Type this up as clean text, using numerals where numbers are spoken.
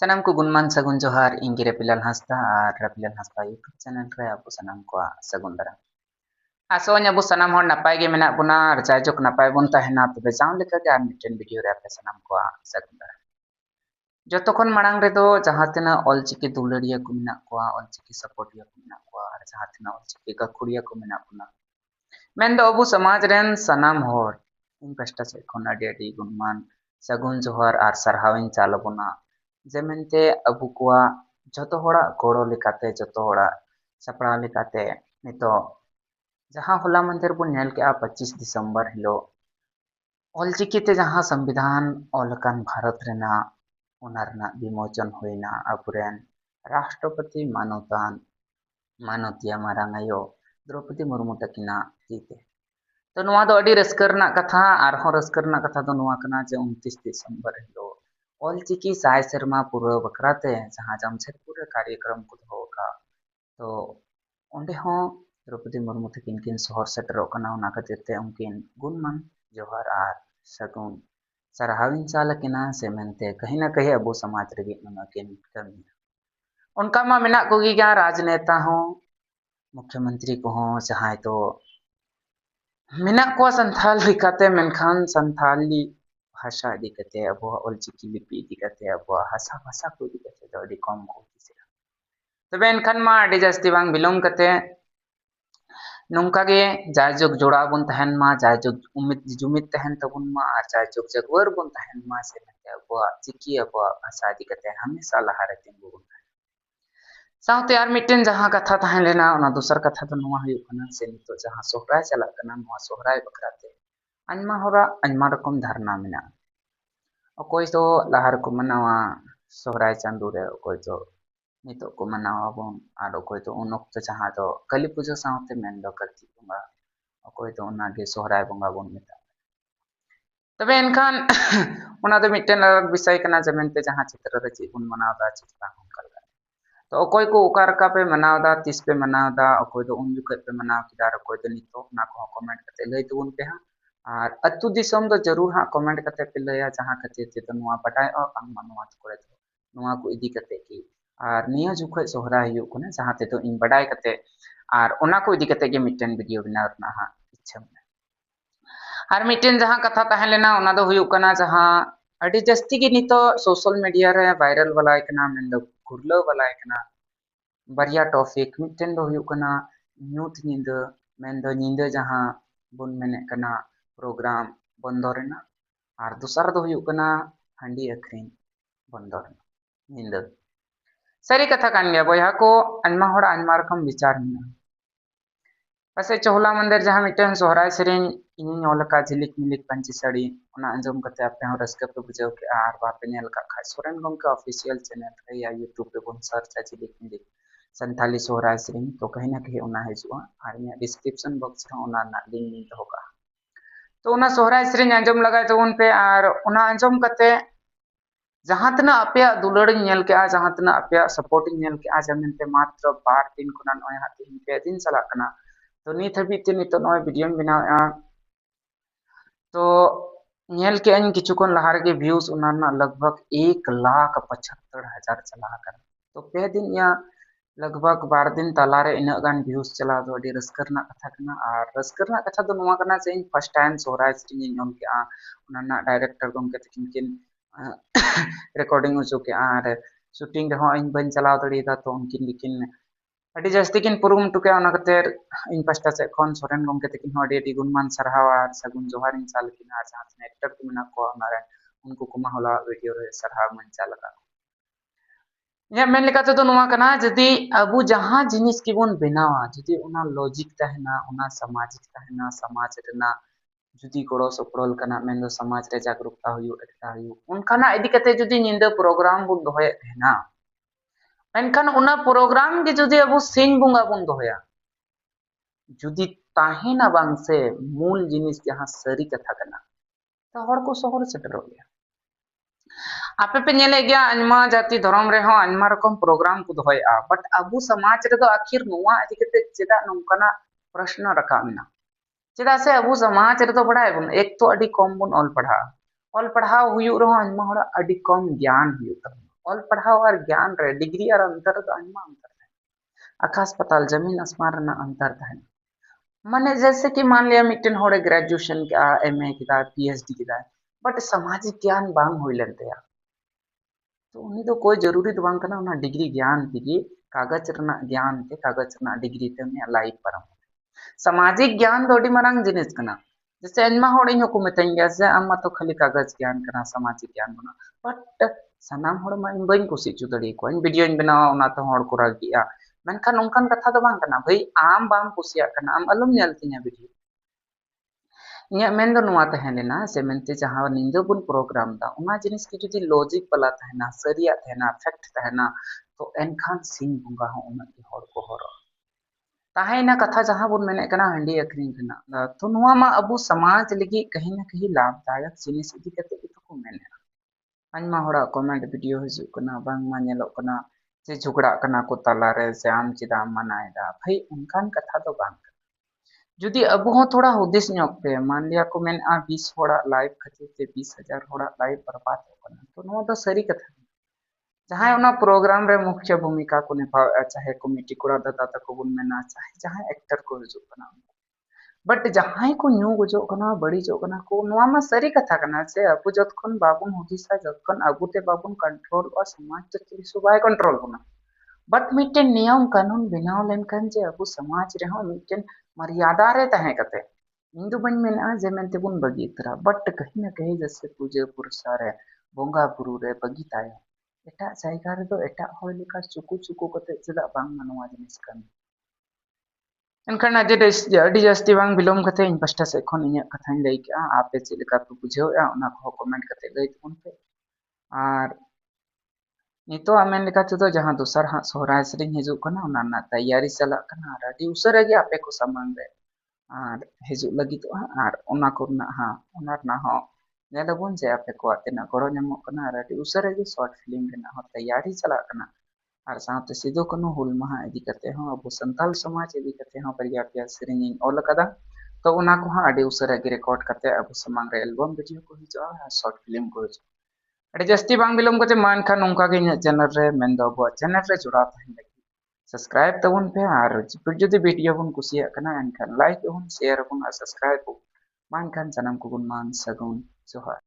Sanam ko gunman sagun johar ingi Rapilal Hasta ar Rapilal Hasta YouTube channel re abu sanam ko sagun daram. Asonya abu sanam hor napai ge menak buna ar jajok napai bun tahena tobe jaun leka ge ar miten video re ape sanam ko sagun daram. Joto kon marang redo jaha tina olchiki dulariya ko menak ko olchiki supportiya ko menak ko ar jaha tina olchiki gakuriya ko menak buna. Mendo abu samaj ren sanam hor इन पस्टा से kon adi gunman sagun johar ar sarhawin chalo buna जेमेंते Abu कोआ जतो होड़ा गोड़ो लेकाते जतो होड़ा सपड़ा लेकाते नितो जहां होला मंदिर बुन nail के 25 दिसंबर हिलो ऑलचिकीते जहां संविधान ओलकान भारत रेना ओनारना विमोचन होइना अबुरेन राष्ट्रपति मानवतान मानवतिया मारांगायो द्रौपदी मुर्मू तकिना तीते तो नुआ दो अडी रस्कर कथा आरहों रस्कर कथा दो नुआ कना जे 29 दिसंबर हिलो ऑलचिकी साय शर्मा पूरा बकराते जहां जमशेदपुर कार्यक्रम को दो का तो ओंडे हो द्रौपदी मुर्मू तकिन किन शहर सेटरों कना उना खातिर उनकिन गुणमान जोहार आर सगुन सरहाविन चालकिना से मेनते कहीं ना कहीं अबो समाज रगी नमकिन कमी उनका मा मेना कोगी क्या राजनेता हो मुख्यमंत्री को हो जहां तो मेना को संथाल लिखाते मेनखान संथाली भाषा इदी कते अब ऑलचिकी लिपि इदी कते अब हासा भाषा को इदी कते तो अडी कम को किसिरा तबे एनखान मा अडी जास्ती बांग बिलोंग कते नोंका गे जायजोग जोड़ा बुन तहन मा जायजोग उम्मीद जुमिद तहन तबुन मा आर जायजोग जगवर बुन तहन मा से नते अब चिकी अब भाषा इदी कते हमेशा लहारे तिंगु बुन साउते यार मिटेन जहां कथा तहन लेना ओना दूसर कथा तो नुआ हुई कना से नितो जहां सोहराय चला कना नुआ सोहराय बकराते अन्मा होरा अन्मा रकम धारणा मेना अकोय तो लहार को मनावा सोहराय चांदू रे अकोय तो नितो को मनावा बन आर अकोय तो उन वक्त जहां तो काली पूजा साउते मेन दो करती बंगा अकोय तो ओना गे सोहराय बंगा बन मेता तबे एनखान ओना दो मिटेन अलग विषय कना जमेनते जहां चित्र रे ची बुन मनावा चित्रा हुनकल तो अकोय को उकार का पे मनावदा तीस पे मनावदा अकोय तो उन जुकत पे मनाव किदार अकोय तो नितो ना को कमेंट कते लई तुन पे हा और अतु दिसम तो जरूर हाँ कमेंट कते पे लया जहां कते ते तो नुआ बटाय अ आम मनवा करे तो नुआ को इदी कते की और निया जुखय सोहरा हुयु कने जहां ते तो इन बडाय कते और ओना को इदी कते गे मिटेन वीडियो बनाव रना हा इच्छा और मिटेन जहां कथा तहन लेना ओना दो हुयु कना जहां अडी जस्ती गे नितो सोशल मीडिया रे वायरल वाला कना मेन दो घुरलो वाला कना बारिया टॉपिक मिटेन दो हुयु कना न्यूथ निंदा मेन दो निंदा जहां बुन मेने कना प्रोग्राम बंदो रेना और दूसरा दो हुयु कना हंडी अखरिन बंदो रेना निंदा सारी कथा कान गया बया को अन्मा होड़ा अन्मा रकम विचार मेना पासे चोहला मंदिर जहां मिटेन सोहराय सेरेन इनी ओलका झिलिक मिलिक पंची साड़ी ओना अंजम कते आपे हो रस्के पे बुझाव के आर बापे नेल का खाय सोरेन गमके ऑफिशियल चैनल रे या यूट्यूब पे बन सर्च आ झिलिक मिलिक संथाली सोहराय सेरेन तो कहीं ना कहीं ओना हिजुआ और इना डिस्क्रिप्शन बॉक्स रे ओना ना लिंक लिंक होगा तो ओना सोहराय सेरेन अंजम लगाय तो उन पे और ओना अंजम कते जहां तना आपे दुलड़ नेल के आ जहां तना आपे सपोर्ट नेल के आ जमेनते मात्र 2 दिन खुना नय हाथि पे दिन चला कना तो नित हबी ते नित नय वीडियो बनाया तो नेल के अन किचुकन लहार के व्यूज उनाना लगभग 1,75,000 चला कर तो पे दिन या लगभग 12 दिन तलारे इन गान व्यूज चला दो अडी रस्कर ना कथा कना और रस्कर ना कथा तो नुआ कना से first time Sohrai stream in के आ उनाना डायरेक्टर गमके तकिन किन रिकॉर्डिंग हो चुके और शूटिंग रे हो इन बन चला दड़ी दा तो उनकिन लेकिन अडी जास्ती किन पुरुम टुके ओना कतेर इन पास्टा से खन सोरेन गमके तकिन हो अडी गुणमान सरहावा सगुन जोहार इन चाल किन आ जहां एक्टर को मेना को ओनारे उनको कुमा होला वीडियो रे सरहाव मन चाल का या मेन लेकाते तो नुआ कना जदी अबु जहां जिनिस की बोन बनावा जदी ओना लॉजिक तहना ओना सामाजिक तहना समाज रेना जुदी गड़ो सपड़ल कना मेन दो समाज रे जागरूकता हुयु एकता हुयु उनखाना इदी कते जुदी निंदा प्रोग्राम बुन दोहे तहना मेनखान ओना प्रोग्राम के जुदी अबु सिंह बुंगा बुन दोहया जुदी ताहेना बांग से मूल जिनिस जहां सरी कथा कना तो हर को शहर सेटरो गया आपे पे नेले गया अन्मा जाति धर्म रे हो अन्मा रकम प्रोग्राम को दोहया बट अबु समाज रे तो आखिर नुआ इदी कते चेदा नोंकना प्रश्न रखा मेना चेदा से अबु समाज रे तो बड़ाय बुन एक तो अडी कम बुन ऑल पढ़ा हुयु रहो अन्मा होड़ा अडी कम ज्ञान हुयु तब ऑल पढ़ाओ और ज्ञान रे डिग्री और अंतर तो आयमा अंतर है आकाश पताल जमीन आसमान रना अंतर है माने जैसे कि मान लिया मिट्टन होड़े ग्रेजुएशन का एमए किदा पीएचडी किदा बट सामाजिक ज्ञान बांग हुई लेते या तो उन्हीं तो कोई जरूरी तो बांग करना उन्हें डिग्री ज्ञान थी कागज रना ज्ञान ते कागज रना डिग्री ते उन्हें लाइफ परम सामाजिक ज्ञान तो अड़ी मारांग जिनिस कना जैसे अनमा होड़ इन को मिताई गया से अम्मा तो खाली कागज ज्ञान कना सामाजिक ज्ञान बना बट सनाम होड़ मा इन बइन कुसी चु दड़ी को इन वीडियो इन बनावा उना तो होड़ को रागिया मेनखान उनकान कथा तो बांग कना भाई आम बाम कुसिया कना आम अलम नेल तिना वीडियो ᱤᱧᱟᱹᱜ ᱢᱮᱱ ᱫᱚ ᱱᱚᱣᱟ ᱛᱟᱦᱮᱸ ᱞᱮᱱᱟ ᱥᱮ ᱢᱮᱱᱛᱮ ᱡᱟᱦᱟᱸ ᱧᱤᱫᱟᱹ ᱵᱚᱱ ᱯᱨᱳᱜᱨᱟᱢ ᱫᱟ ᱚᱱᱟ ᱡᱤᱱᱤᱥ ᱜᱮ ᱡᱩᱫᱤ ᱞᱚᱡᱤᱠ ᱵᱟᱞᱟ ᱛᱟᱦᱮᱱᱟ ᱥᱟᱹᱨᱤᱭᱟᱜ ᱛᱟᱦᱮᱱᱟ ᱯᱷᱮक्ᱴ ᱛᱟᱦᱮᱱᱟ ᱛᱚ ᱮᱱᱠᱷᱟᱱ ᱥᱤᱧ ᱵᱚᱸᱜᱟ ᱦᱚᱸ ᱩᱱᱟᱹᱜ ᱜᱮ ᱦᱚᱲ ᱠᱚ ᱦᱚᱨᱚᱜᱼᱟ ᱛᱟᱦᱮᱸᱭᱮᱱᱟ ᱠᱟᱛᱷᱟ ᱡᱟᱦᱟᱸ ᱵᱚᱱ ᱢᱮᱱᱮᱫ ᱠᱟᱱᱟ ᱦᱟᱺᱰᱤ ᱟᱹᱠᱷᱨᱤᱧ ᱨᱮᱱᱟᱜ ᱛᱚ ᱱᱚᱣᱟ ᱢᱟ ᱟᱵᱚ ᱥᱚᱢᱟᱡᱽ ᱞᱟᱹᱜᱤᱫ ᱠᱟᱹᱦᱤ ᱱᱟ ᱠᱟᱹᱦᱤ ᱞᱟᱵᱷᱫᱟᱭᱚᱠ ᱡᱤᱱᱤस ᱤᱫᱤ ᱠᱟᱛᱮ ᱜᱮᱛᱚ ᱠᱚ ᱢᱮᱱᱮᱫᱼᱟ ᱟᱭᱢᱟ ᱦᱚᱲᱟᱜ ᱠᱚᱢᱮᱱᱴ ᱵᱷᱤᱰᱤᱭᱳ ᱦᱤᱡᱩᱜ ᱠᱟᱱᱟ ᱵᱟᱝᱢᱟ ᱧᱮᱞᱚᱜ ᱠᱟᱱᱟ ᱡᱮ ᱡᱷᱚᱜᱽᱲᱟᱜ ᱠᱟᱱᱟ ᱠᱚ ᱛᱟᱞᱟᱨᱮ ᱥᱮ ᱟᱢ ᱪᱮᱫᱟᱜ ᱮᱢ ᱢᱟᱱᱟᱭᱮᱫᱟ ᱵᱷᱟई ᱚᱱᱠᱟᱱ ᱠᱟᱛᱷᱟ ᱫᱚ ᱵᱟᱝ जुदी अब हो थोड़ा हुदिस ᱧᱚᱜ पे मान लिया को मैंने 20 होड़ा लाइव खातिर ते 20,000 होड़ा लाइव बर्बाद हो कना तो नो द सरी कथा जहां ओना प्रोग्राम रे मुख्य भूमिका को निभाव चाहे कमिटी कोड़ा दादा तक बुन मेना चाहे जहां एक्टर को हिजु कना बट जहां को न्यू गुजो कना बड़ी जो कना को नोआ मा सरी कथा कना से अब जतखन बाबुन हुदिसा जतखन अगुते बाबुन कंट्रोल और समाज तो सुबाय कंट्रोल बना बट मिट्टन नियम कानून बनाव लेनखान जे अब समाज रे हो मिट्टन मर्यादा रे तहे कते इन दो बन मेना जे मेनते बुन बगी तरा बट कहीं ना कहीं जैसे पूजा पुरसा रे बोंगा बुरु रे बगी ताय एटा जायगा रे दो एटा होय लेका चुकु चुकु कते चेदा बांग मनवा जिनिस कान एनखान अडी जास्ती बांग बिलोम कते इन पास्टा से खन इᱧᱟᱹᱜ कथाᱧ लay केआ आपे चेद लेका पे बुझावआ ओना को कमेंट कते लay तबन पे आर नितो आमेन लेका तेदो जहां दोसर हां सोहराय सेरिंग हिजुग कना ओना ना तैयारी चलाक कना आर अडी उसरे गे आपे को सामान रे आर हिजुग लगी तो आर ओना को ना हां ओना ना हो नेलबोन जे आपे को तेना गड़ो ᱧᱟᱢᱚᱜ कना आर अडी उसरे गे शॉर्ट फिल्म रे ना हो तैयारी चलाक कना आर साथे सिदो कनो हुल महा इदी कते हो अब संताल समाज इदी कते हो परिया पे सेरिंग इन ऑल कदा तो ओना को हां अडी उसरे गे रिकॉर्ड कते अब समांग रे एल्बम वीडियो को हिजुआ शॉर्ट फिल्म को हिजुआ अरे जस्ती बांग बिलोम कते मान खान उनका के चैनल रे मेन दो अब चैनल रे जुड़ा तहन लगी सब्सक्राइब तबन पे आर जुदी वीडियो बन कुसिया कना एनखान लाइक बन शेयर बन सब्सक्राइब मान खान सनम को गुण मान सगुन जोहार